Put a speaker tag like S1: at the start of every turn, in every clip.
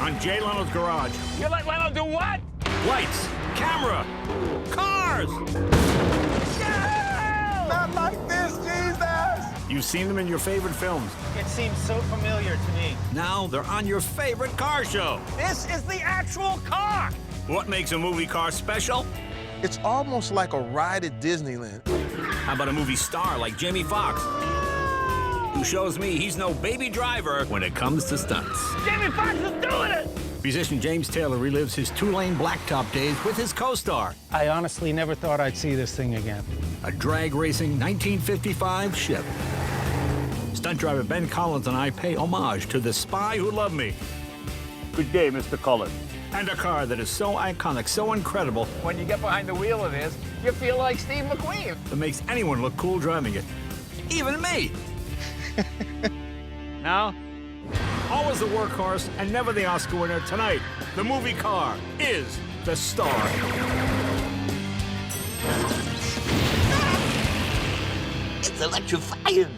S1: on Jay Leno's Garage.
S2: You let Leno do what?
S1: Lights, camera, cars.
S2: No!
S3: Not like this, Jesus!
S1: You've seen them in your favorite films.
S2: It seems so familiar to me.
S1: Now they're on your favorite car show.
S2: This is the actual car!
S1: What makes a movie car special?
S3: It's almost like a ride at Disneyland.
S1: How about a movie star like Jamie Foxx, who shows me he's no baby driver when it comes to stunts?
S2: Jamie Foxx is doing it!
S1: Musician James Taylor relives his two-lane blacktop days with his co-star,
S4: I honestly never thought I'd see this thing again.
S1: a drag racing 1955 ship. Stunt driver Ben Collins and I pay homage to the spy who loved me.
S2: Good day, Mr. Collins.
S1: And a car that is so iconic, so incredible,
S2: When you get behind the wheel of this, you feel like Steve McQueen.
S1: that makes anyone look cool driving it. Even me.
S2: Now,
S1: Always the workhorse and never the Oscar winner. Tonight, the movie car is the star.
S3: It's electrifying.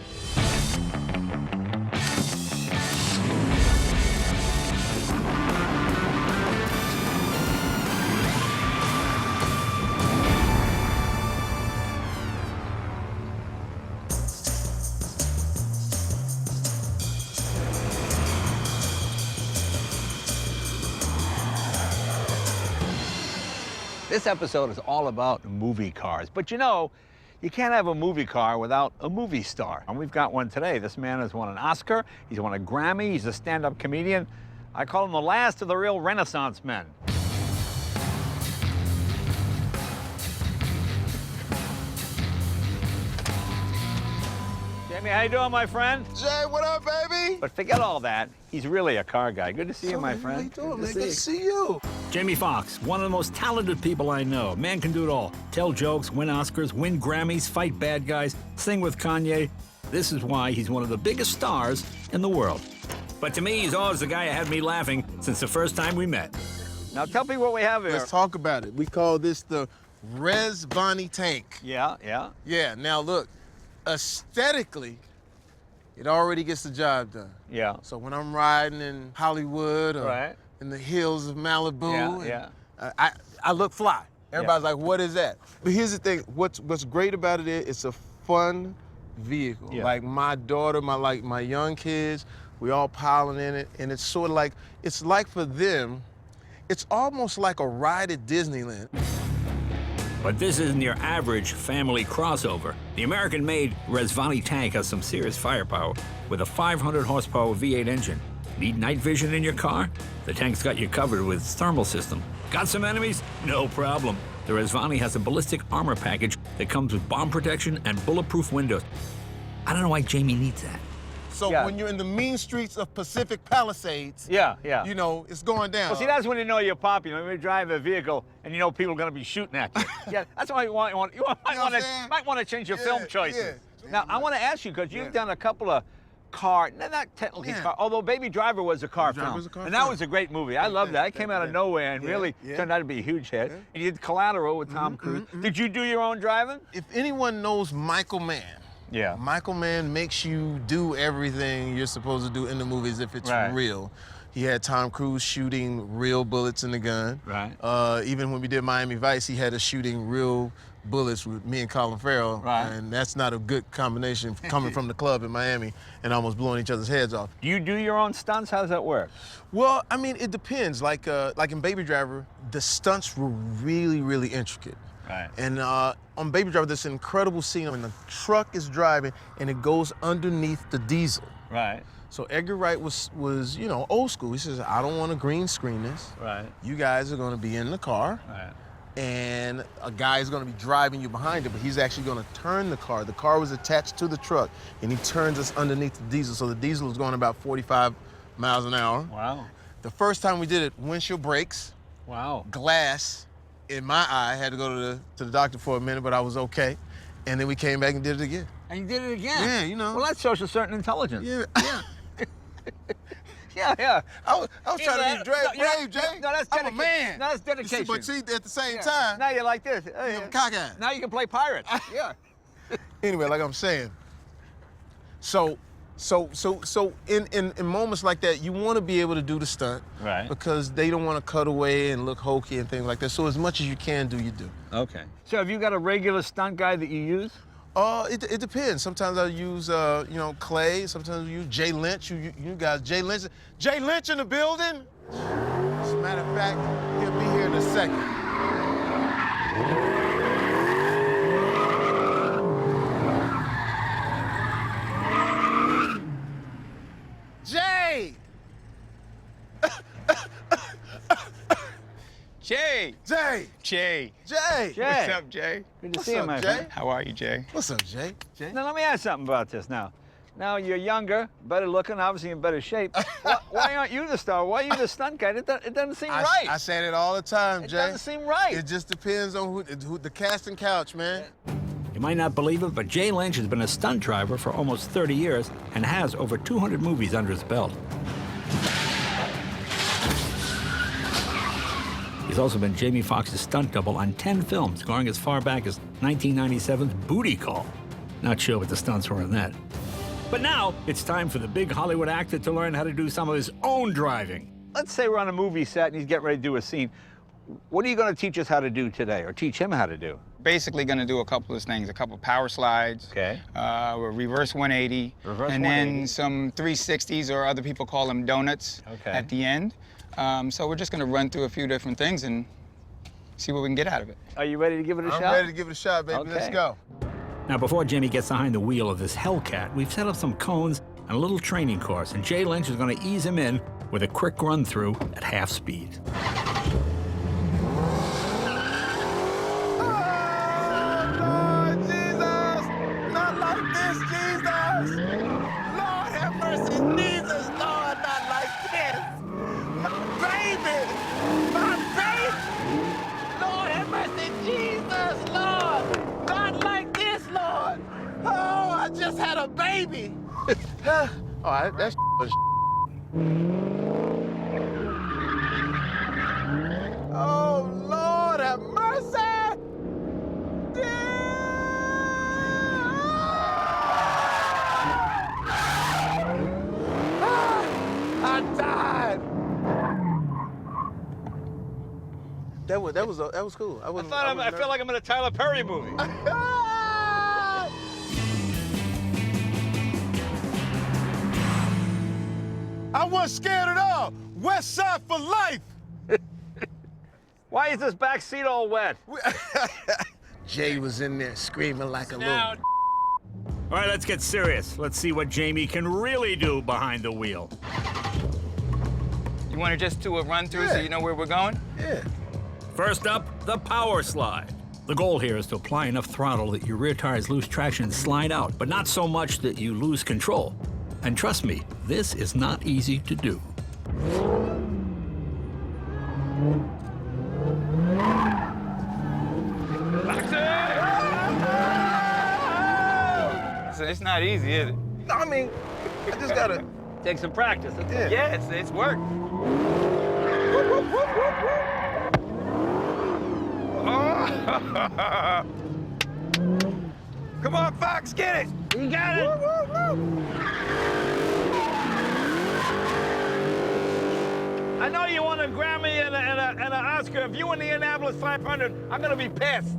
S5: This episode is all about movie cars. But you know, you can't have a movie car without a movie star. And we've got one today. This man has won an Oscar, he's won a Grammy, he's a stand-up comedian. I call him the last of the real Renaissance men. Jamie, how you doing, my friend?
S3: Jay, what up, baby?
S5: But forget all that. He's really a car guy. Good to see you, my friend.
S3: How you doing, man?
S5: to
S3: Good to see you.
S1: Jamie Foxx, one of the most talented people I know. Man can do it all. Tell jokes, win Oscars, win Grammys, fight bad guys, sing with Kanye. This is why he's one of the biggest stars in the world. But to me, he's always the guy who had me laughing since the first time we met.
S5: Now tell me what we have here.
S3: Let's talk about it. We call this the Res Bonnie tank.
S5: Yeah, yeah.
S3: Yeah, now look, aesthetically, it already gets the job done.
S5: Yeah.
S3: So when I'm riding in Hollywood or
S5: Right.
S3: in the hills of Malibu,
S5: Yeah,
S3: I look fly. Everybody's like, what is that? But here's the thing, what's great about it is it's a fun vehicle.
S5: Yeah.
S3: Like my daughter, my young kids, we all piling in it, and it's sort of like, it's like for them, it's almost like a ride at Disneyland.
S1: But this isn't your average family crossover. The American-made Resvani tank has some serious firepower with a 500 horsepower V8 engine. Need night vision in your car? The tank's got you covered with its thermal system. Got some enemies? No problem. The Resvani has a ballistic armor package that comes with bomb protection and bulletproof windows. I don't know why Jamie needs that.
S3: So
S5: Yeah.
S3: when you're in the mean streets of Pacific Palisades,
S5: Yeah, yeah.
S3: you know, it's going down.
S5: Well, see, that's when you know you're popular. When you drive a vehicle and you know people are going to be shooting at you. Yeah, that's why you might want to change your film choices.
S3: yeah.
S5: Now, I want to ask you, because you've done a couple of car, not technically
S3: Yeah.
S5: car, although Baby Driver was a car
S3: Baby Driver
S5: film.
S3: was a car
S5: and that
S3: film.
S5: was a great movie. I love that. It came out of nowhere and
S3: Yeah,
S5: really
S3: yeah.
S5: turned out to be a huge hit.
S3: Yeah.
S5: And you did Collateral with Tom Cruise. Did you do your own driving?
S3: If anyone knows Michael Mann,
S5: Yeah.
S3: Michael Mann makes you do everything you're supposed to do in the movies if it's
S5: Right.
S3: real. He had Tom Cruise shooting real bullets in the gun.
S5: Right.
S3: Even when we did Miami Vice, he had us shooting real bullets with me and Colin Farrell.
S5: Right.
S3: And that's not a good combination coming from the club in Miami and almost blowing each other's heads off.
S5: Do you do your own stunts? How does that work?
S3: Well, I mean, it depends. Like in Baby Driver, the stunts were really, really intricate.
S5: Right.
S3: And on Baby Driver, there's an incredible scene when the truck is driving and it goes underneath the diesel.
S5: Right.
S3: So Edgar Wright was you know, old school. He says, I don't want to green screen this.
S5: Right.
S3: You guys are going to be in the car.
S5: Right.
S3: And a guy is going to be driving you behind it, but he's actually going to turn the car. The car was attached to the truck, and he turns us underneath the diesel. So the diesel is going about 45 miles an hour.
S5: Wow.
S3: The first time we did it, windshield brakes,
S5: Wow.
S3: glass in my eye. I had to go to the doctor for a minute, but I was okay. And then we came back and did it again.
S5: And you did it again?
S3: Yeah, you know.
S5: Well, that shows a certain intelligence.
S3: Yeah.
S5: Yeah.
S3: I was trying to be brave, Jay.
S5: No, that's
S3: I'm a
S5: dedication.
S3: man.
S5: No, that's dedication.
S3: But see, at the same
S5: Yeah.
S3: time,
S5: Now you're like this.
S3: I'm cockeyed.
S5: Now you can play pirates. Yeah.
S3: Anyway, like I'm saying, so So in moments like that, you want to be able to do the stunt.
S5: Right.
S3: Because they don't want to cut away and look hokey and things like that. So as much as you can do, you do.
S5: Okay. So have you got a regular stunt guy that you use?
S3: It depends. Sometimes I use, Clay. Sometimes I use Jay Lynch. You guys, Jay Lynch. Jay Lynch in the building? As a matter of fact, he'll be here in a second. Jay!
S6: Jay!
S3: Jay!
S6: Jay!
S3: Jay!
S5: Jay!
S6: What's up, Jay?
S5: Good to
S3: What's
S5: see you,
S3: up,
S5: my
S3: Jay?
S5: friend.
S6: How are you, Jay?
S3: What's up, Jay? Jay?
S5: Now, let me ask something about this now. Now, you're younger, better looking, obviously in better shape. Why aren't you the star? Why are you the stunt guy? It doesn't seem right.
S3: I say it all the time,
S5: It
S3: Jay.
S5: doesn't seem right.
S3: It just depends on who the casting couch, man.
S1: You might not believe it, but Jay Lynch has been a stunt driver for almost 30 years and has over 200 movies under his belt. He's also been Jamie Foxx's stunt double on 10 films, going as far back as 1997's Booty Call. Not sure what the stunts were in that. But now, it's time for the big Hollywood actor to learn how to do some of his own driving.
S5: Let's say we're on a movie set and he's getting ready to do a scene. What are you going to teach us how to do today, or teach him how to do?
S6: Basically going to do a couple of things, a couple power slides,
S5: Okay.
S6: A reverse 180,
S5: Reverse
S6: and
S5: 180.
S6: then some 360s, or other people call them donuts,
S5: Okay.
S6: at the end. So we're just going to run through a few different things and see what we can get out of it.
S5: Are you ready to give it a
S3: I'm
S5: shot?
S3: ready to give it a shot, baby. Let's
S5: Okay.
S3: go.
S1: Now, before Jamie gets behind the wheel of this Hellcat, we've set up some cones and a little training course, and Jay Lynch is going to ease him in with a quick run-through at half speed.
S3: Lord Jesus! Not like this, Jesus! Lord have mercy, Jesus! Lord, not like this! My baby! My baby! Lord have mercy, Jesus! Lord! Not like this, Lord! Oh, I just had a baby! All right, that's Oh, Lord have mercy! I died. That was cool. I
S5: feel like I'm in a Tyler Perry movie.
S3: I wasn't scared at all. West Side for life.
S5: Why is this back seat all wet?
S3: Jay was in there screaming like a little.
S1: All right, let's get serious. Let's see what Jamie can really do behind the wheel.
S6: You want to just do a run through so
S3: Yeah.
S6: you know where we're going?
S3: Yeah.
S1: First up, the power slide. The goal here is to apply enough throttle that your rear tires lose traction and slide out, but not so much that you lose control. And trust me, this is not easy to do.
S6: So it's not easy, is it?
S3: I mean, I just gotta.
S5: Take some practice.
S3: Yeah.
S6: Yeah, it's work. Come on, Fox, get it!
S5: You got it. I know you won a Grammy and an Oscar. If you win the Indianapolis 500, I'm gonna be pissed.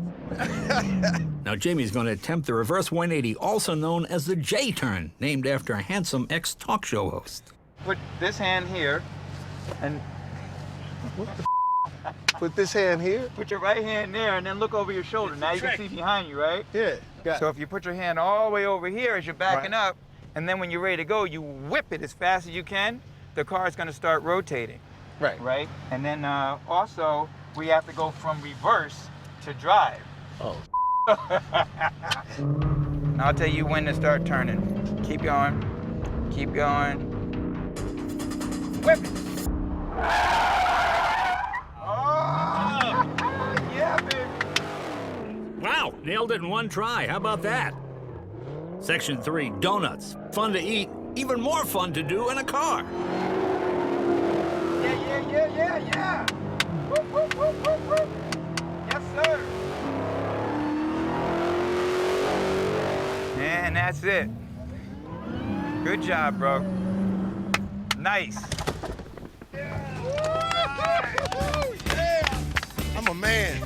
S1: Now, Jamie's going to attempt the reverse 180, also known as the J-turn, named after a handsome ex-talk show host.
S6: Put this hand here, and
S3: Put this hand here.
S6: put your right hand there, and then look over your shoulder. Now you can see behind you, right?
S3: Yeah. Got
S6: So if you put your hand all the way over here as you're backing
S3: Right.
S6: up, and then when you're ready to go, you whip it as fast as you can, the car is going to start rotating,
S3: right.
S6: right? And then also, we have to go from reverse to drive.
S3: Oh.
S6: And I'll tell you when to start turning. Keep going. Keep going. Whip it. Oh! Yeah, baby.
S1: Wow, nailed it in one try. How about that? Section 3, donuts. Fun to eat, even more fun to do in a car.
S6: Yeah. Whoop, whoop, whoop, whoop, whoop. Yes, sir. And that's it. Good job, bro. Nice.
S3: I'm a man.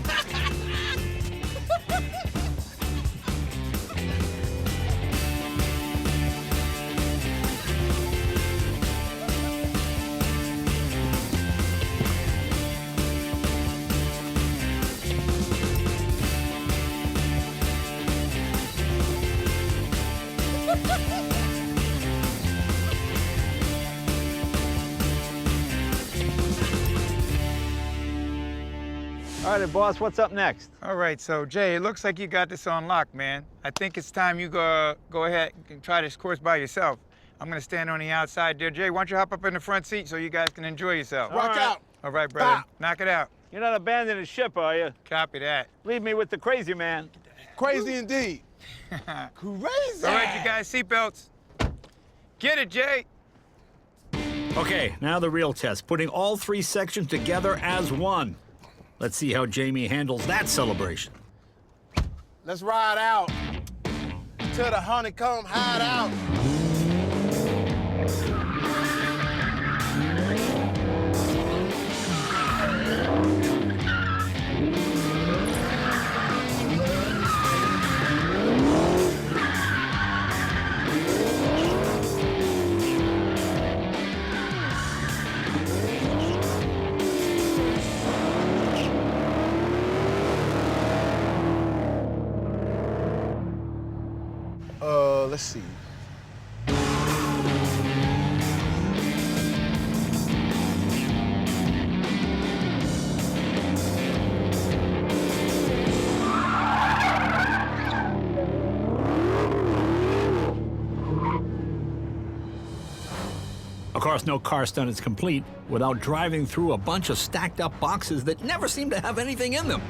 S5: All right, boss, what's up next?
S6: All right, so Jay, it looks like you got this on lock, man. I think it's time you go ahead and try this course by yourself. I'm gonna stand on the outside there. Jay, why don't you hop up in the front seat so you guys can enjoy yourself?
S3: Rock out.
S6: All right, brother.
S3: Pop.
S6: Knock it out.
S5: You're not abandoning ship, are you?
S6: Copy that.
S5: Leave me with the crazy man.
S3: Crazy indeed. Crazy.
S6: All right, you guys, seatbelts. Get it, Jay.
S1: Okay, now the real test, putting all three sections together as one. Let's see how Jamie handles that celebration.
S3: Let's ride out to the honeycomb hideout. Let's see.
S1: Of course, no car stunt is complete without driving through a bunch of stacked up boxes that never seem to have anything in them.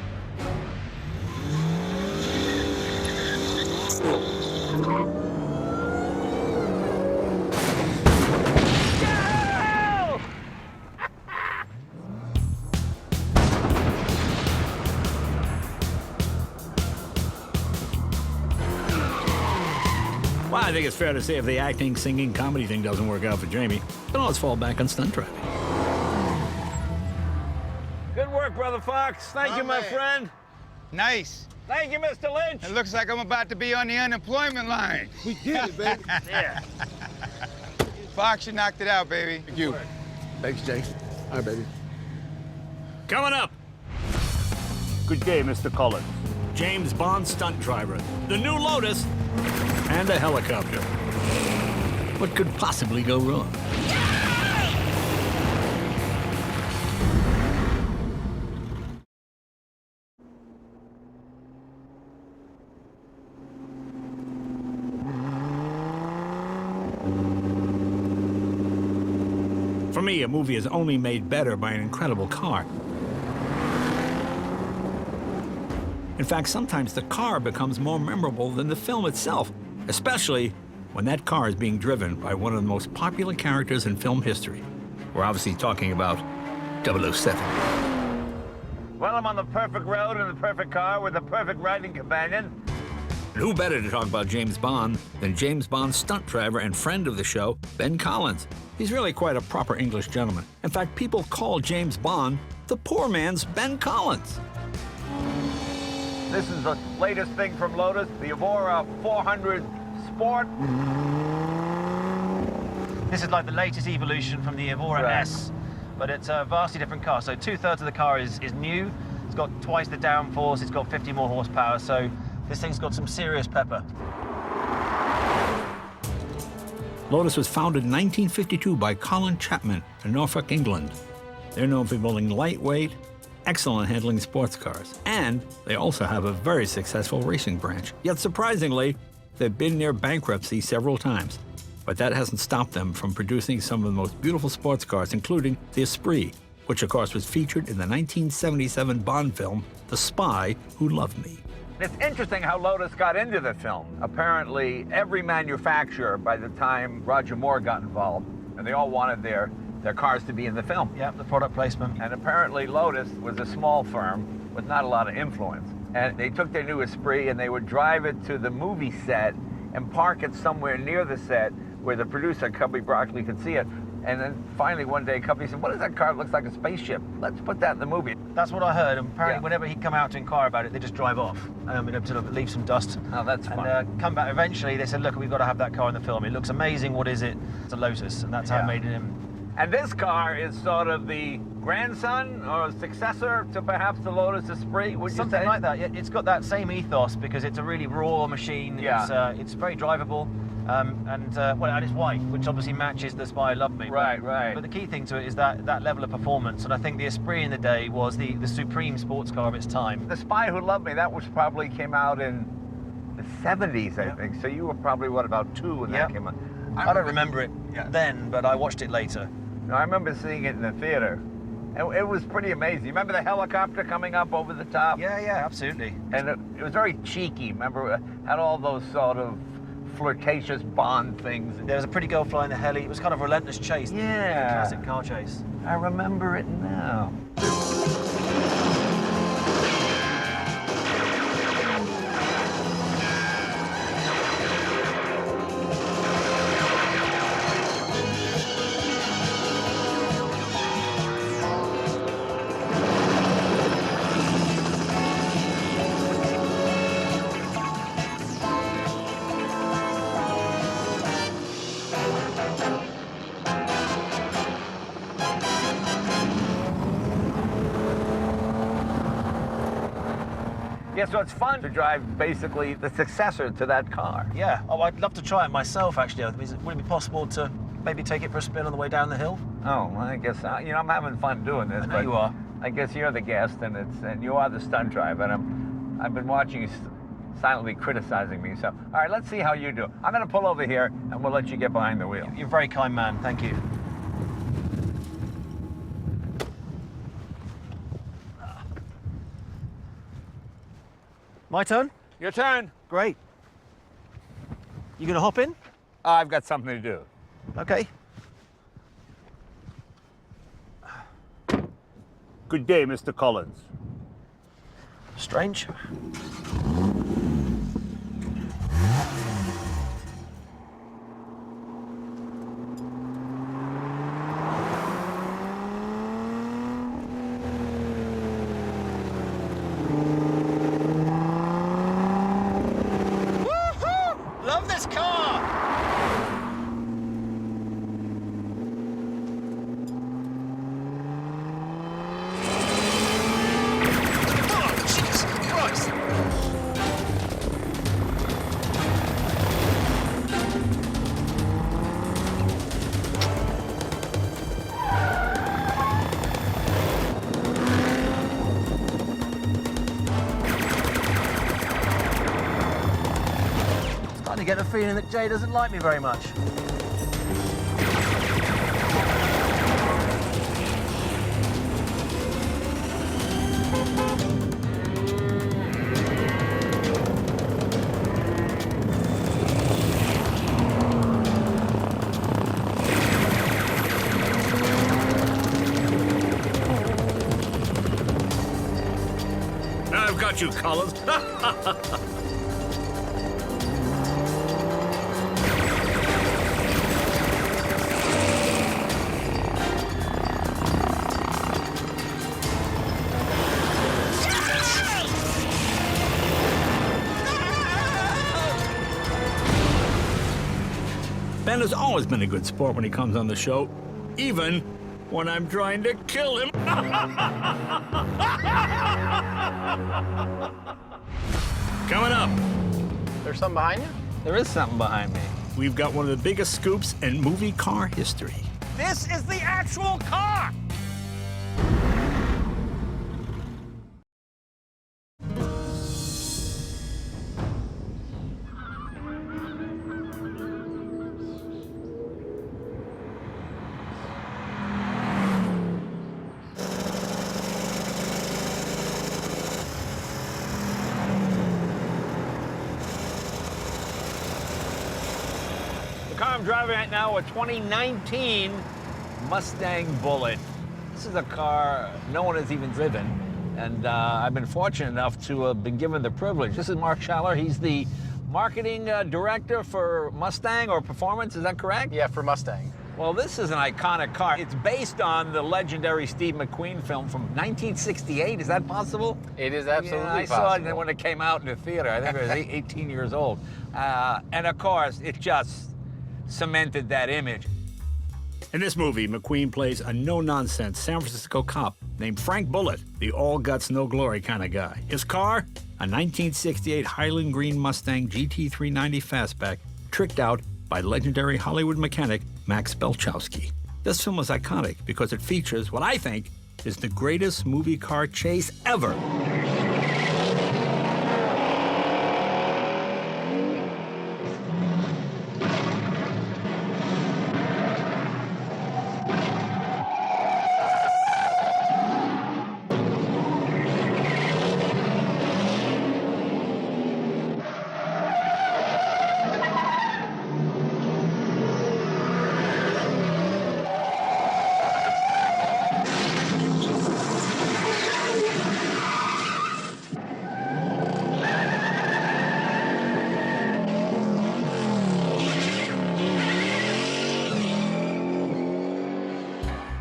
S1: Well, I think it's fair to say if the acting, singing, comedy thing doesn't work out for Jamie, then let's fall back on stunt driving.
S5: Good work, Brother Fox. Thank you, my friend.
S6: Nice.
S5: Thank you, Mr. Lynch.
S6: It looks like I'm about to be on the unemployment line.
S3: We did it, baby.
S5: Yeah.
S6: Fox, you knocked it out, baby.
S3: Thank you. Thanks, Jay. All right, baby.
S1: Coming up,
S7: Good day, Mr. Collins.
S1: James Bond stunt driver, the new Lotus, and a helicopter. What could possibly go wrong? For me, a movie is only made better by an incredible car. In fact, sometimes the car becomes more memorable than the film itself, especially when that car is being driven by one of the most popular characters in film history. We're obviously talking about 007.
S5: Well, I'm on the perfect road in the perfect car with the perfect riding companion.
S1: And who better to talk about James Bond than James Bond's stunt driver and friend of the show, Ben Collins. He's really quite a proper English gentleman. In fact, people call James Bond the poor man's Ben Collins.
S5: This is the latest thing from Lotus, the Evora 400 Sport.
S8: This is like the latest evolution from the Evora S, but it's a vastly different car. So 2/3 of the car is new. It's got twice the downforce. It's got 50 more horsepower. So this thing's got some serious pepper.
S1: Lotus was founded in 1952 by Colin Chapman in Norfolk, England. They're known for building lightweight, excellent handling sports cars, and they also have a very successful racing branch. Yet surprisingly, they've been near bankruptcy several times, but that hasn't stopped them from producing some of the most beautiful sports cars, including the Esprit, which of course was featured in the 1977 Bond film, The Spy Who Loved Me.
S5: It's interesting how Lotus got into the film. Apparently, every manufacturer, by the time Roger Moore got involved, and they all wanted their cars to be in the film.
S8: Yeah, the product placement.
S5: And apparently Lotus was a small firm with not a lot of influence. And they took their new Esprit and they would drive it to the movie set and park it somewhere near the set where the producer, Cubby Broccoli, could see it. And then finally one day, Cubby said, what is that car? It looks like a spaceship. Let's put that in the movie.
S8: That's what I heard, and apparently
S5: Yeah.
S8: whenever he'd come out to inquire about it, they just drive off, to leave some dust.
S5: Oh, that's fun.
S8: And come back, eventually they said, look, we've got to have that car in the film. It looks amazing, what is it? It's a Lotus, and that's how I made him.
S5: And this car is sort of the grandson or successor to perhaps the Lotus Esprit, would you
S8: Something
S5: say?
S8: like that. Yeah, it's got that same ethos because it's a really raw machine.
S5: Yeah.
S8: It's very drivable. And it's white, which obviously matches the Spy Love Me.
S5: Right, right.
S8: But the key thing to it is that level of performance, and I think the Esprit in the day was the supreme sports car of its time.
S5: The Spy Who Loved Me, that was probably came out in the 70s, I think. So you were probably, what, about 2 when that came out?
S8: I don't remember it then, but I watched it later.
S5: No, I remember seeing it in the theater. It was pretty amazing. Remember the helicopter coming up over the top?
S8: Yeah, absolutely.
S5: And it was very cheeky. Remember, it had all those sort of flirtatious Bond things.
S8: There was a pretty girl flying the heli. It was kind of a relentless chase.
S5: Yeah.
S8: Classic car chase.
S5: I remember it now. Yeah, so it's fun to drive basically the successor to that car.
S8: Yeah. Oh, I'd love to try it myself, actually. Would it be possible to maybe take it for a spin on the way down the hill?
S5: Oh, well, I guess, I'm having fun doing this.
S8: I know
S5: but
S8: you are.
S5: I guess you're the guest and you are the stunt driver, and I've been watching you silently criticizing me. So, all right, let's see how you do. I'm gonna pull over here and we'll let you get behind the wheel.
S8: You're a very kind man. Thank you. My turn?
S5: Your turn.
S8: Great. You gonna hop in?
S5: I've got something to do.
S8: Okay.
S7: Good day, Mr. Collins.
S8: Strange. Woohoo! Love this car! Oh, Jesus Christ! Starting to get the feeling that Jay doesn't like me very much.
S1: I've got you, Collins. Ben has always been a good sport when he comes on the show, even when I'm trying to kill him. Coming up,
S2: There's something behind you?
S5: There is something behind me.
S1: we've got one of the biggest scoops in movie car history.
S2: This is the actual car!
S5: The car I'm driving right now, a 2019 Mustang Bullitt. This is a car no one has even driven, and I've been fortunate enough to have been given the privilege. This is Mark Schaller. He's the marketing director for Mustang or Performance, is that correct?
S2: Yeah, for Mustang.
S5: Well, this is an iconic car. It's based on the legendary Steve McQueen film from 1968. Is that possible?
S2: It is absolutely
S5: I
S2: possible.
S5: saw it when it came out in the theater. I think I was 18 years old. And of course, it just cemented that image. In this movie, McQueen plays a no-nonsense San Francisco cop named Frank Bullitt, the all-guts, no-glory kind of guy. His car, a 1968 Highland Green Mustang GT390 Fastback, tricked out by legendary Hollywood mechanic Max Belchowski. This film is iconic because it features what I think is the greatest movie car chase ever.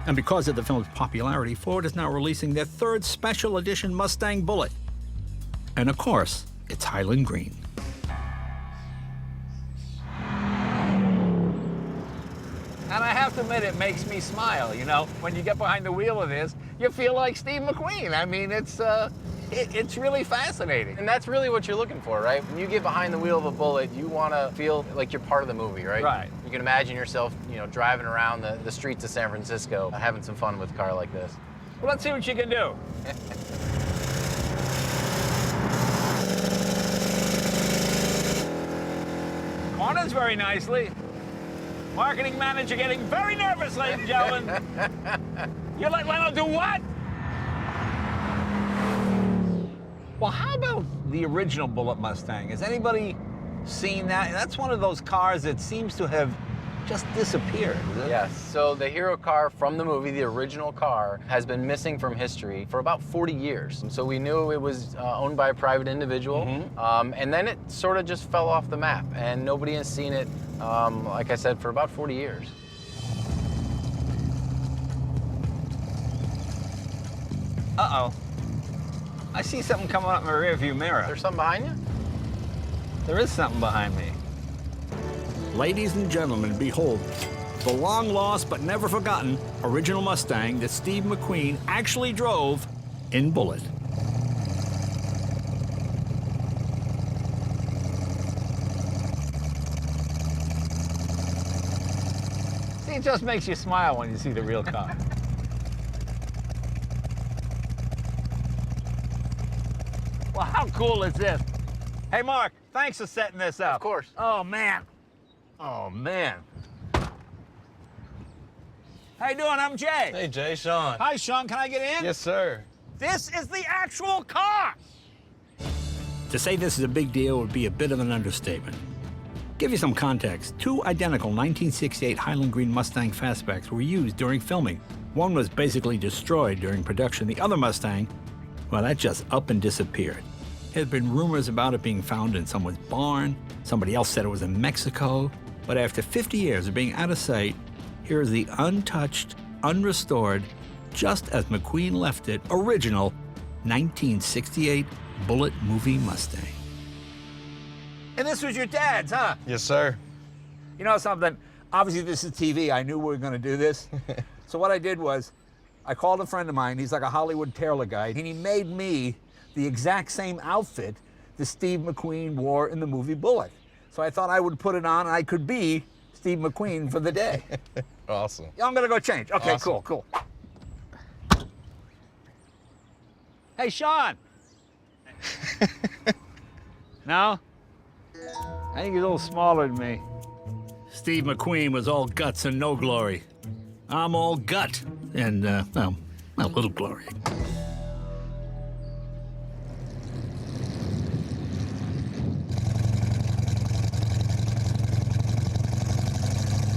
S5: And because of the film's popularity, Ford is now releasing their third special edition Mustang Bullitt. And of course, it's Highland Green.
S2: And I have to admit, it makes me smile, you know? When you get behind the wheel of this, you feel like Steve McQueen. I mean, it's really fascinating. And that's really what you're looking for, right? When you get behind the wheel of a Bullitt, you want to feel like you're part of the movie, right?
S5: Right.
S2: You can imagine yourself, you know, driving around the streets of San Francisco, having some fun with a car like this.
S5: Well, let's see what you can do. Corners very nicely. Marketing manager getting very nervous, ladies and gentlemen. You let Leno do what? Well, how about the original Bullitt Mustang? Has anybody seen that? That's one of those cars that seems to have just disappeared.
S2: Yes, so the hero car from the movie, the original car, has been missing from history for about 40 years. So we knew it was owned by a private individual, and then it sort of just fell off the map, and nobody has seen it, like I said, for about 40 years.
S5: Uh-oh. I see something coming up in my rearview mirror.
S2: There's something behind you?
S5: There is something behind me. Ladies and gentlemen, behold, the long-lost but never forgotten original Mustang that Steve McQueen actually drove in Bullitt.
S2: See, it just makes you smile when you see the real car.
S5: Well, how cool is this? Hey, Mark, thanks for setting this up.
S2: Of course.
S5: Oh, man. Oh, man. How you doing? I'm Jay.
S9: Hey, Jay, Sean.
S5: Hi, Sean. Can I get in?
S9: Yes, sir.
S5: This is the actual car! To say this is a big deal would be a bit of an understatement. Give you some context. Two identical 1968 Highland Green Mustang Fastbacks were used during filming. One was basically destroyed during production. The other Mustang, well, that just up and disappeared. There had been rumors about it being found in someone's barn. Somebody else said it was in Mexico. But after 50 years of being out of sight, here is the untouched, unrestored, just as McQueen left it, original 1968 Bullitt movie Mustang.
S2: And this was your dad's, huh?
S9: Yes, sir.
S2: You know something? Obviously, this is TV. I knew we were going to do this. So what I did was, I called a friend of mine. He's like a Hollywood tailor guy, and he made me the exact same outfit that Steve McQueen wore in the movie Bullitt. So I thought I would put it on, and I could be Steve McQueen for the day.
S9: Awesome.
S2: I'm going to go change. Okay,
S9: Awesome.
S2: cool. Hey, Sean.
S5: No? I think he's a little smaller than me. Steve McQueen was all guts and no glory. I'm all gut and, well, a little glory.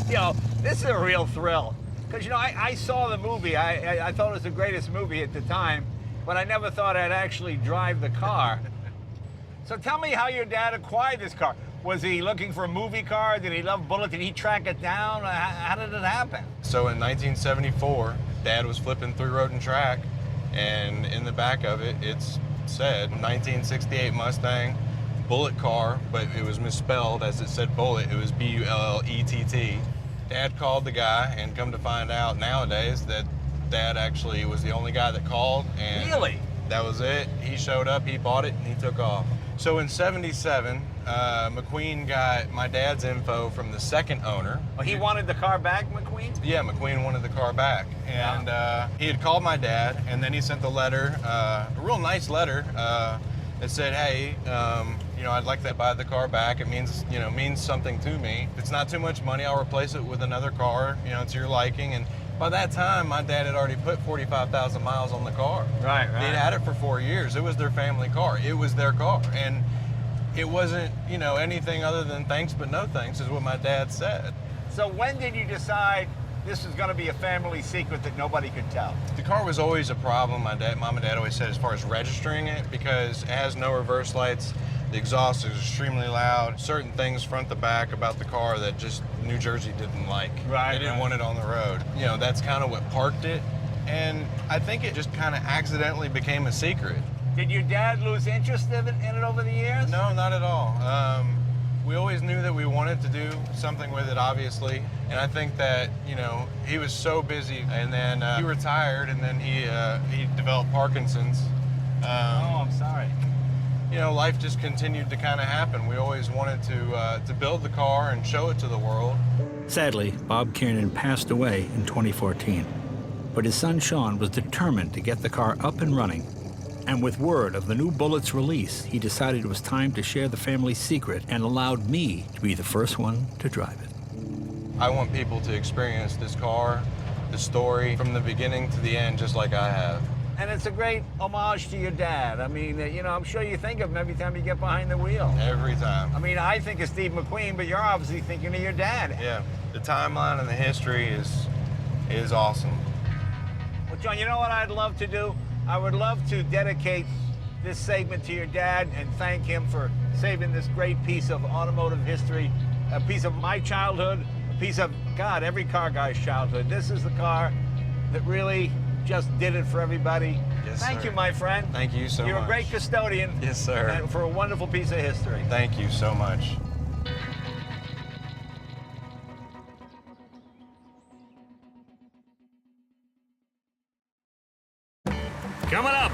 S2: You know, this is a real thrill. Because, you know, I saw the movie. I thought it was the greatest movie at the time, but I never thought I'd actually drive the car.
S5: So tell me how your dad acquired this car. Was he looking for a movie car? Did he love Bullitt? Did he track it down? How did it happen?
S9: So in 1974, Dad was flipping through Road and Track, and in the back of it, it said 1968 Mustang Bullitt car, but it was misspelled as it said Bullitt. It was B-U-L-L-E-T-T. Dad called the guy, and come to find out nowadays that Dad actually was the only guy that called. And
S5: really?
S9: That was it. He showed up, he bought it, and he took off. So in 77, McQueen got my dad's info from the second owner.
S5: Oh, he wanted the car back, McQueen?
S9: Yeah, McQueen wanted the car back. And he had called my dad, and then he sent the letter, a real nice letter that said, hey, you know, I'd like to buy the car back. It means, you know, means something to me. If it's not too much money, I'll replace it with another car, you know, to your liking. And by that time, my dad had already put 45,000 miles on the car.
S5: Right.
S9: They'd had it for 4 years. It was their family car. It was their car. And it wasn't, you know, anything other than thanks but no thanks is what my dad said.
S5: So when did you decide this was going to be a family secret that nobody could tell?
S9: The car was always a problem. Mom and Dad always said, as far as registering it, because it has no reverse lights. The exhaust is extremely loud. Certain things front to back about the car that just New Jersey didn't like.
S5: Right.
S9: They didn't want it on the road. You know, that's kind of what parked it. And I think it just kind of accidentally became a secret.
S5: Did your dad lose interest in it over the years?
S9: No, not at all. We always knew that we wanted to do something with it, obviously. And I think that, you know, he was so busy, and then he retired, and then he developed Parkinson's.
S5: Oh, I'm sorry.
S9: You know, life just continued to kind of happen. We always wanted to build the car and show it to the world.
S1: Sadly, Bob Kiernan passed away in 2014. But his son Sean was determined to get the car up and running. And with word of the new Bullitt's release, he decided it was time to share the family's secret and allowed me to be the first one to drive it.
S9: I want people to experience this car, the story, from the beginning to the end, just like I have.
S5: And it's a great homage to your dad. I mean, you know, I'm sure you think of him every time you get behind the wheel.
S9: Every time.
S5: I mean, I think of Steve McQueen, but you're obviously thinking of your dad.
S9: Yeah, the timeline and the history is awesome.
S5: Well, John, you know what I'd love to do? I would love to dedicate this segment to your dad and thank him for saving this great piece of automotive history, a piece of my childhood, a piece of, God, every car guy's childhood. This is the car that really just did it for everybody.
S9: Yes,
S5: Thank
S9: sir.
S5: you, my friend.
S9: Thank you so much.
S5: You're a great custodian.
S9: Yes, sir.
S5: And for a wonderful piece of history.
S9: Thank you so much.
S1: Coming up,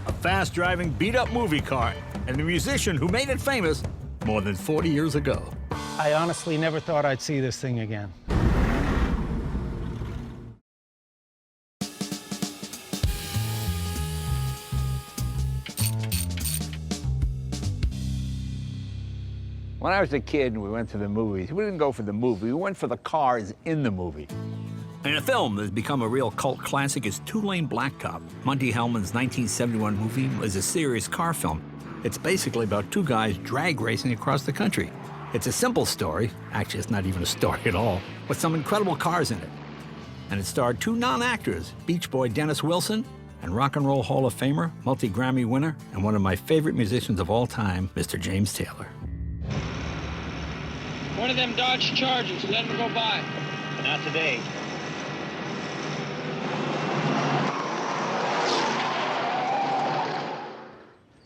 S1: a fast-driving, beat-up movie car and the musician who made it famous more than 40 years ago.
S4: I honestly never thought I'd see this thing again.
S2: When I was a kid and we went to the movies, we didn't go for the movie, we went for the cars in the movie.
S1: And a film that's become a real cult classic is Lane Blacktop. Monty Hellman's 1971 movie is a serious car film. It's basically about two guys drag racing across the country. It's a simple story, actually it's not even a story at all, with some incredible cars in it. And it starred two non-actors, Beach Boy Dennis Wilson and Rock and Roll Hall of Famer, multi-Grammy winner, and one of my favorite musicians of all time, Mr. James Taylor.
S10: One of them Dodge Chargers, let them go by.
S8: Not today.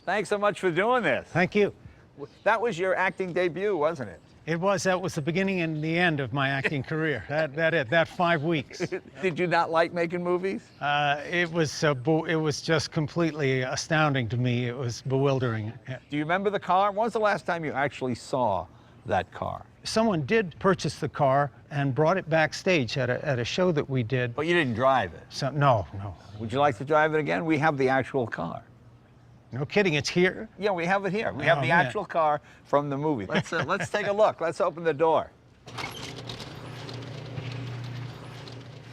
S5: Thanks so much for doing this.
S4: Thank you.
S5: That was your acting debut, wasn't it?
S4: That was the beginning and the end of my acting career. That 5 weeks.
S5: Did you not like making movies?
S4: It was just completely astounding to me. It was bewildering.
S5: Do you remember the car? When was the last time you actually saw that car?
S4: Someone did purchase the car and brought it backstage at a show that we did.
S5: But you didn't drive it?
S4: So, no.
S5: Would you like to drive it again? We have the actual car.
S4: No kidding, it's here?
S5: Yeah, we have it here. We have the actual car from the movie. Let's take a look. Let's open the door.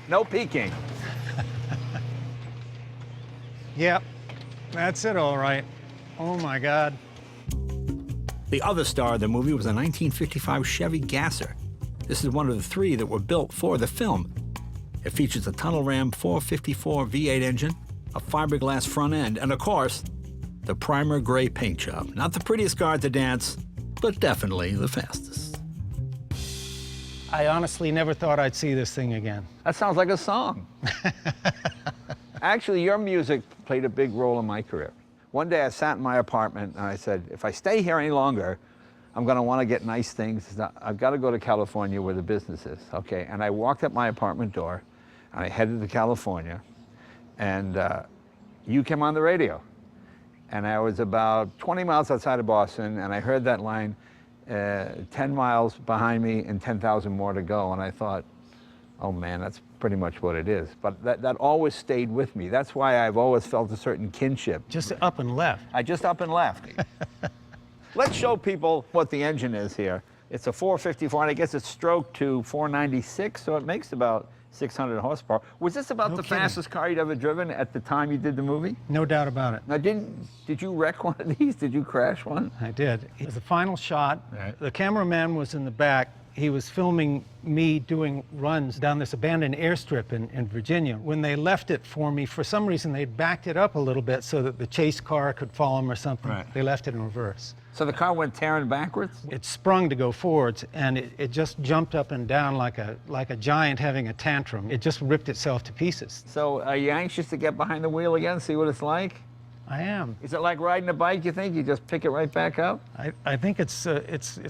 S5: No peeking.
S4: Yep, that's it, all right. Oh my God.
S1: The other star of the movie was a 1955 Chevy Gasser. This is one of the three that were built for the film. It features a tunnel ram 454 V8 engine, a fiberglass front end, and of course, the primer gray paint job. Not the prettiest car at the dance, but definitely the fastest.
S4: I honestly never thought I'd see this thing again.
S5: That sounds like a song. Actually, your music played a big role in my career. One day I sat in my apartment and I said, if I stay here any longer, I'm gonna wanna get nice things. I've gotta go to California where the business is, okay? And I walked up my apartment door and I headed to California, and you came on the radio. And I was about 20 miles outside of Boston, and I heard that line, 10 miles behind me and 10,000 more to go. And I thought, oh man, that's pretty much what it is. But that always stayed with me. That's why I've always felt a certain kinship.
S4: Just up and left.
S5: I just up and left. Let's show people what the engine is here. It's a 454, and I guess it's stroked to 496, so it makes about 600 horsepower. Was this about the fastest car you'd ever driven at the time you did the movie?
S4: No doubt about it.
S5: Now, did you wreck one of these? Did you crash one?
S4: I did. It was the final shot. Right. The cameraman was in the back. He was filming me doing runs down this abandoned airstrip in Virginia. When they left it for me, for some reason, they backed it up a little bit so that the chase car could follow him or something. Right. They left it in reverse.
S5: So the car went tearing backwards?
S4: It sprung to go forwards, and it just jumped up and down like a giant having a tantrum. It just ripped itself to pieces.
S5: So are you anxious to get behind the wheel again, see what it's like?
S4: I am.
S5: Is it like riding a bike, you think? You just pick it right back up?
S4: I think it's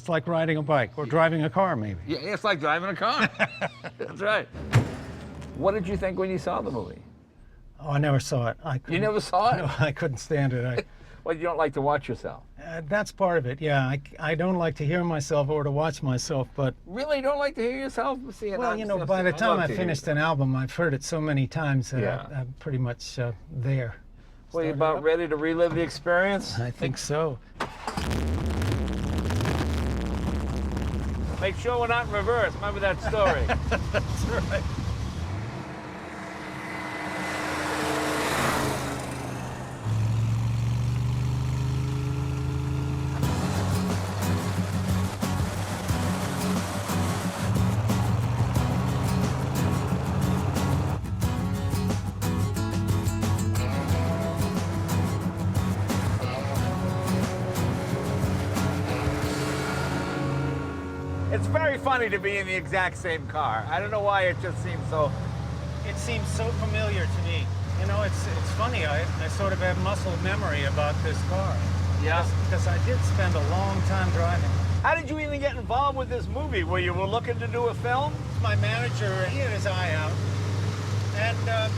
S4: like riding a bike or driving a car, maybe.
S5: Yeah, it's like driving a car. That's right. What did you think when you saw the movie?
S4: Oh, I never saw it.
S5: You never saw it?
S4: No, I couldn't stand it.
S5: Well, you don't like to watch yourself?
S4: That's part of it, yeah. I don't like to hear myself or to watch myself, but...
S5: Really? You don't like to hear yourself?
S4: Well, you know, by the time I finished an album, I've heard it so many times that I'm pretty much there.
S5: Well, you about ready to relive the experience?
S4: I think so.
S5: Make sure we're not in reverse. Remember that story?
S4: That's right.
S5: It's very funny to be in the exact same car. I don't know why it just seems so...
S4: It seems so familiar to me. You know, it's funny. I sort of have muscle memory about this car.
S5: Yeah.
S4: Because I did spend a long time driving.
S5: How did you even get involved with this movie? Were you looking to do a film?
S4: My manager, he had his eye out. And the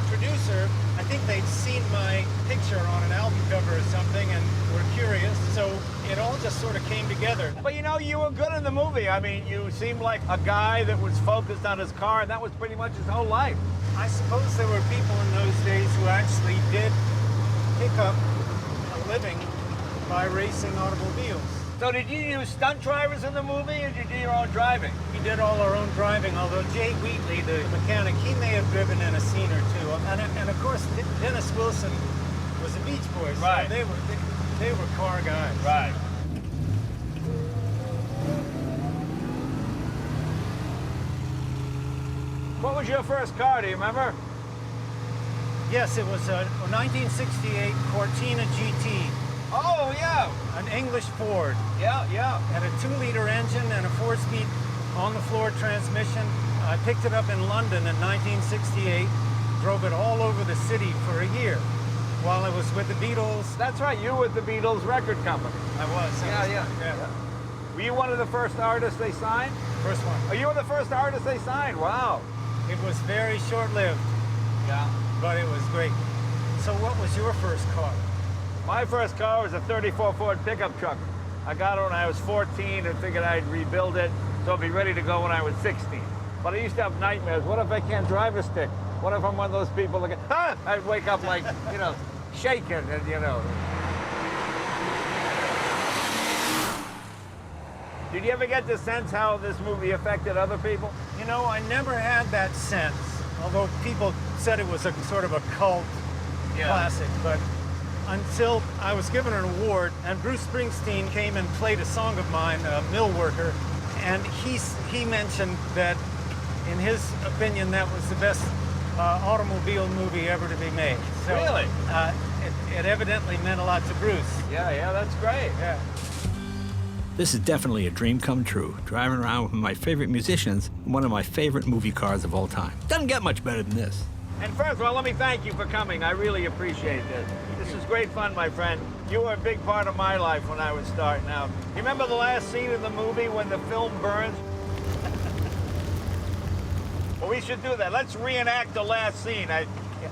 S4: producer, I think they'd seen my picture on an album cover or something and were curious. So it all just sort of came together.
S5: But you know, you were good in the movie. I mean, you seemed like a guy that was focused on his car, and that was pretty much his whole life.
S4: I suppose there were people in those days who actually did pick up a living by racing automobiles.
S5: So did you use stunt drivers in the movie, or did you do your own driving?
S4: We did all our own driving, although Jay Wheatley, the mechanic, he may have driven in a scene or two. And of course, Dennis Wilson was a Beach Boys,
S5: right.
S4: So they were car guys.
S5: Right. What was your first car, do you remember?
S4: Yes, it was a 1968 Cortina GT.
S5: Oh, yeah.
S4: An English Ford.
S5: Yeah, yeah.
S4: Had a 2-liter engine and a 4-speed on-the-floor transmission. I picked it up in London in 1968, drove it all over the city for a year while I was with the Beatles.
S5: That's right, you were with the Beatles record company.
S4: I was.
S5: Yeah. Were you one of the first artists they signed?
S4: First one.
S5: Oh, you were the first artist they signed? Wow.
S4: It was very short-lived.
S5: Yeah.
S4: But it was great. So what was your first car?
S5: My first car was a 34 Ford pickup truck. I got it when I was 14 and figured I'd rebuild it so it'd be ready to go when I was 16. But I used to have nightmares. What if I can't drive a stick? What if I'm one of those people that I'd wake up like, you know, shaking and, you know. Did you ever get the sense how this movie affected other people?
S4: You know, I never had that sense, although people said it was a sort of a cult classic, but until I was given an award, and Bruce Springsteen came and played a song of mine, Mill Worker, and he mentioned that, in his opinion, that was the best automobile movie ever to be made. So,
S5: Really?
S4: It evidently meant a lot to Bruce.
S5: Yeah, that's great.
S4: Yeah.
S1: This is definitely a dream come true, driving around with my favorite musicians in one of my favorite movie cars of all time. Doesn't get much better than this.
S5: And first of all, let me thank you for coming. I really appreciate this. This is great fun, my friend. You were a big part of my life when I was starting out. You remember the last scene of the movie when the film burns? Well, we should do that. Let's reenact the last scene. I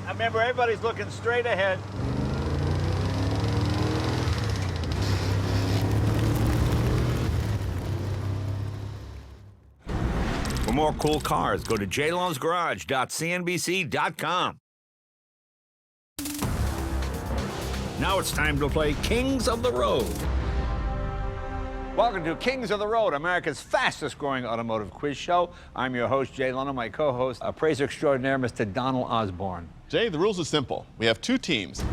S5: remember everybody's looking straight ahead.
S1: For more cool cars, go to jaylenosgarage.cnbc.com. Now it's time to play Kings of the Road.
S5: Welcome to Kings of the Road, America's fastest growing automotive quiz show. I'm your host, Jay Leno, my co-host, appraiser extraordinaire, Mr. Donald Osborne.
S11: Jay, the rules are simple. We have two teams,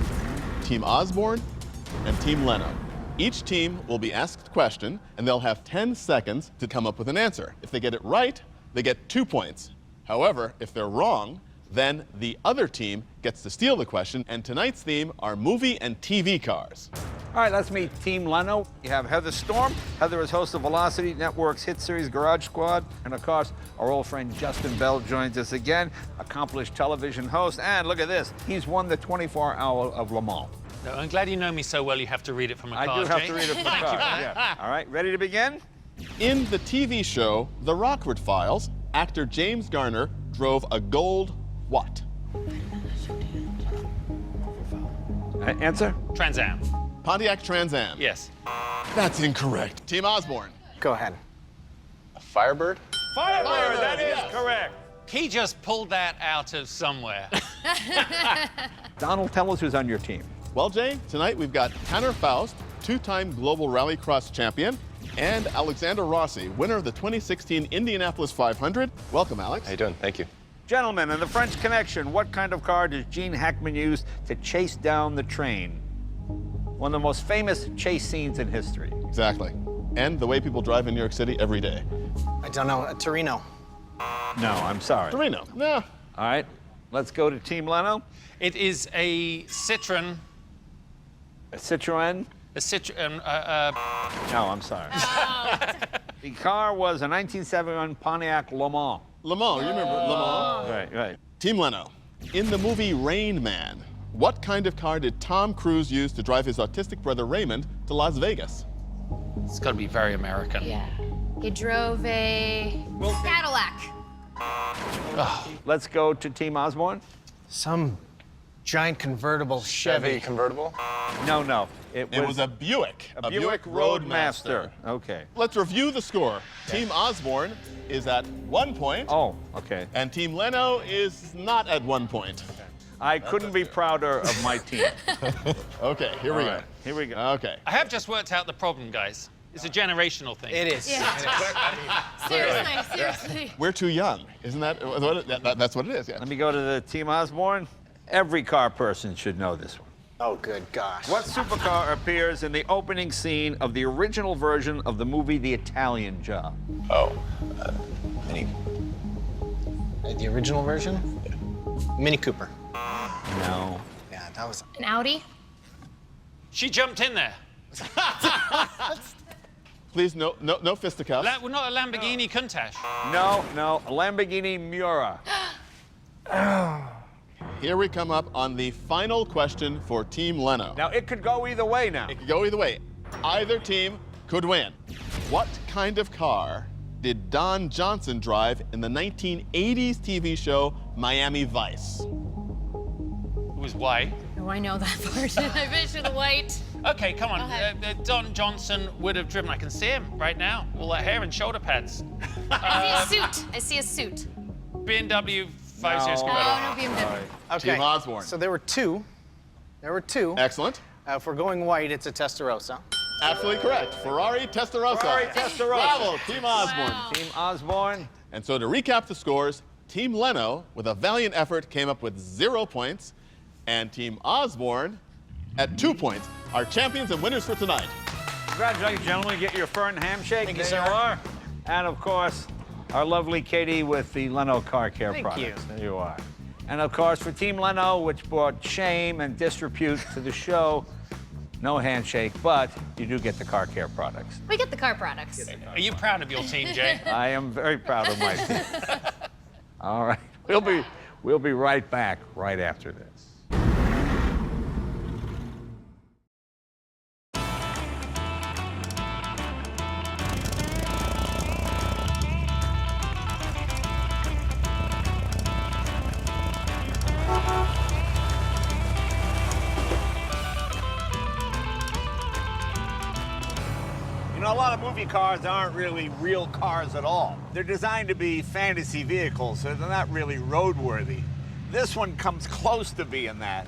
S11: Team Osborne and Team Leno. Each team will be asked a question, and they'll have 10 seconds to come up with an answer. If they get it right, they get 2 points. However, if they're wrong, then the other team gets to steal the question, and tonight's theme are movie and TV cars.
S5: All right, let's meet Team Leno. You have Heather Storm. Heather is host of Velocity Network's hit series Garage Squad. And of course, our old friend Justin Bell joins us again, accomplished television host. And look at this, he's won the 24-hour of Le Mans.
S12: No, I'm glad you know me so well you have to read it from a card,
S5: I do have
S12: Jay.
S5: to read it from a card, yeah. All right, ready to begin?
S11: In the TV show The Rockford Files, actor James Garner drove a gold what?
S5: Answer?
S12: Trans Am.
S11: Pontiac Trans Am.
S12: Yes.
S11: That's incorrect. Team Osborne.
S6: Go ahead.
S11: A Firebird?
S5: Firebird, that is correct.
S12: He just pulled that out of somewhere.
S5: Donald, tell us who's on your team.
S11: Well, Jay, tonight we've got Tanner Faust, two-time global rallycross champion, and Alexander Rossi, winner of the 2016 Indianapolis 500. Welcome, Alex.
S9: How you doing? Thank you.
S5: Gentlemen, in the French Connection, what kind of car does Gene Hackman use to chase down the train? One of the most famous chase scenes in history.
S11: Exactly. And the way people drive in New York City every day.
S6: I don't know. A Torino.
S5: No, I'm sorry.
S11: Torino. No.
S5: All right, let's go to Team Leno.
S12: It is a Citroen.
S5: A Citroen?
S12: A Citroen.
S5: No, I'm sorry. The car was a 1971 Pontiac Le Mans.
S11: Le Mans, you remember Le Mans?
S5: Right.
S11: Team Leno. In the movie Rain Man, what kind of car did Tom Cruise use to drive his autistic brother Raymond to Las Vegas?
S12: It's got to be very American.
S13: Yeah. He drove a Cadillac.
S5: Let's go to Team Osborne.
S6: Some giant convertible Chevy.
S9: Convertible?
S5: No. It was
S11: a Buick.
S5: a Buick Roadmaster. Okay.
S11: Let's review the score. Team Osborne is at 1 point.
S5: Oh, okay.
S11: And Team Leno is not at 1 point.
S5: I couldn't be prouder of my team.
S11: Okay, here we go.
S5: Here we go.
S11: Okay.
S12: I have just worked out the problem, guys. It's a generational thing.
S6: It is.
S13: Yeah. Seriously.
S11: We're too young. Isn't that that's what it is? Yeah.
S5: Let me go to the Team Osborne. Every car person should know this one.
S6: Oh, good gosh.
S5: What supercar appears in the opening scene of the original version of the movie The Italian Job?
S9: Oh, Mini.
S6: The original version? Mini Cooper.
S5: No.
S6: Yeah, that was.
S13: An Audi?
S12: She jumped in there.
S11: Please, no fisticuffs.
S12: We're not a Lamborghini Countach.
S5: No, a Lamborghini Miura.
S11: Here we come up on the final question for Team Leno.
S5: Now, it could go either way now.
S11: It could go either way. Either team could win. What kind of car did Don Johnson drive in the 1980s TV show Miami Vice?
S12: It was white.
S13: Oh, I know that part. I picture the white.
S12: Okay, come on. Don Johnson would have driven. I can see him right now. All that hair and shoulder pads.
S13: I see a suit.
S12: BMW 5 Series
S13: No,
S12: convertible.
S13: no BMW.
S6: Okay.
S11: Team Osborne.
S6: So there were two.
S11: Excellent.
S6: If we're going white, it's a Testarossa.
S11: Absolutely correct. Ferrari Testarossa. Bravo, Team Osborne.
S13: Wow.
S5: Team Osborne.
S11: And so to recap the scores, Team Leno, with a valiant effort, came up with 0 points, and Team Osborne, at 2 points, are champions and winners for tonight.
S5: Congratulations, gentlemen. Get your Fern handshake.
S6: Thank you,
S5: There
S6: sir.
S5: are. And of course, our lovely Katie with the Leno Car Care
S6: Thank
S5: products.
S6: you.
S5: There you are.
S2: And of course, for Team Leno, which brought shame and disrepute to the show, no handshake, but you do get the car care products.
S13: We get the car products.
S12: Are you proud of your team, Jay?
S2: I am very proud of my team. All right, we'll be right back right after this.
S5: You know, a lot of movie cars aren't really real cars at all. They're designed to be fantasy vehicles, so they're not really roadworthy. This one comes close to being that.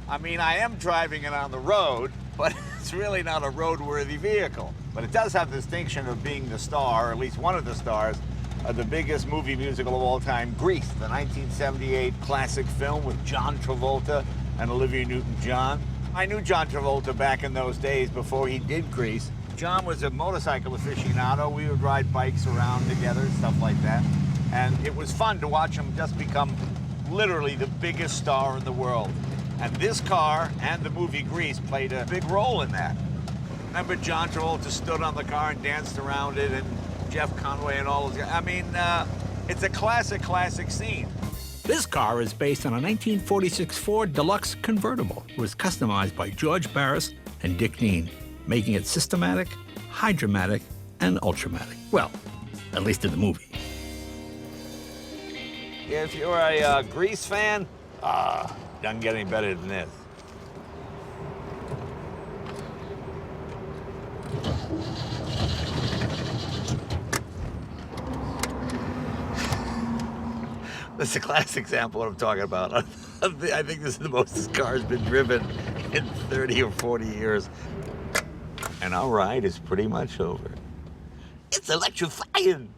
S5: I mean, I am driving it on the road, but it's really not a roadworthy vehicle. But it does have the distinction of being the star, or at least one of the stars, of the biggest movie musical of all time, Grease, the 1978 classic film with John Travolta and Olivia Newton-John. I knew John Travolta back in those days before he did Grease. John was a motorcycle aficionado. We would ride bikes around together, stuff like that. And it was fun to watch him just become literally the biggest star in the world. And this car and the movie Grease played a big role in that. Remember John Travolta stood on the car and danced around it, and Jeff Conway and all those guys. I mean, it's a classic scene.
S1: This car is based on a 1946 Ford Deluxe convertible. It was customized by George Barris and Dick Dean, making it systematic, hydromatic, and ultramatic. Well, at least in the movie.
S5: If you're a Grease fan, doesn't get any better than this. This is a classic example of what I'm talking about. I think this is the most this car's been driven in 30 or 40 years. And our ride is pretty much over. It's electrifying.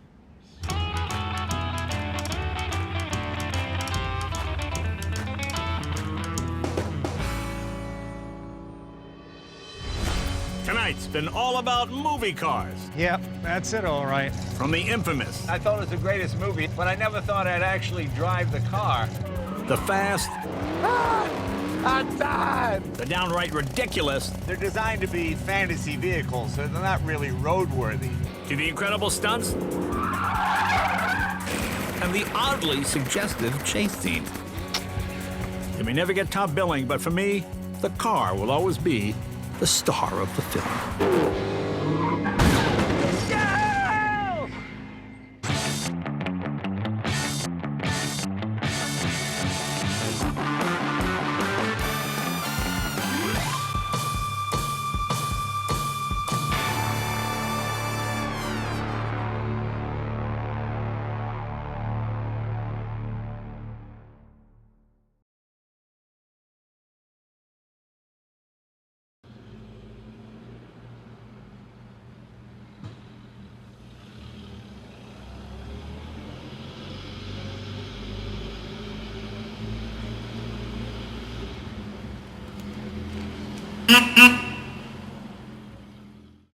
S1: Tonight's been all about movie cars.
S4: Yep, that's it, all right.
S1: From the infamous,
S2: I thought it was the greatest movie, but I never thought I'd actually drive the car.
S1: the fast,
S5: I died.
S1: the downright ridiculous,
S5: They're designed to be fantasy vehicles, so they're not really roadworthy.
S1: to the incredible stunts, and the oddly suggestive chase scene. It may never get top billing, but for me, the car will always be the star of the film.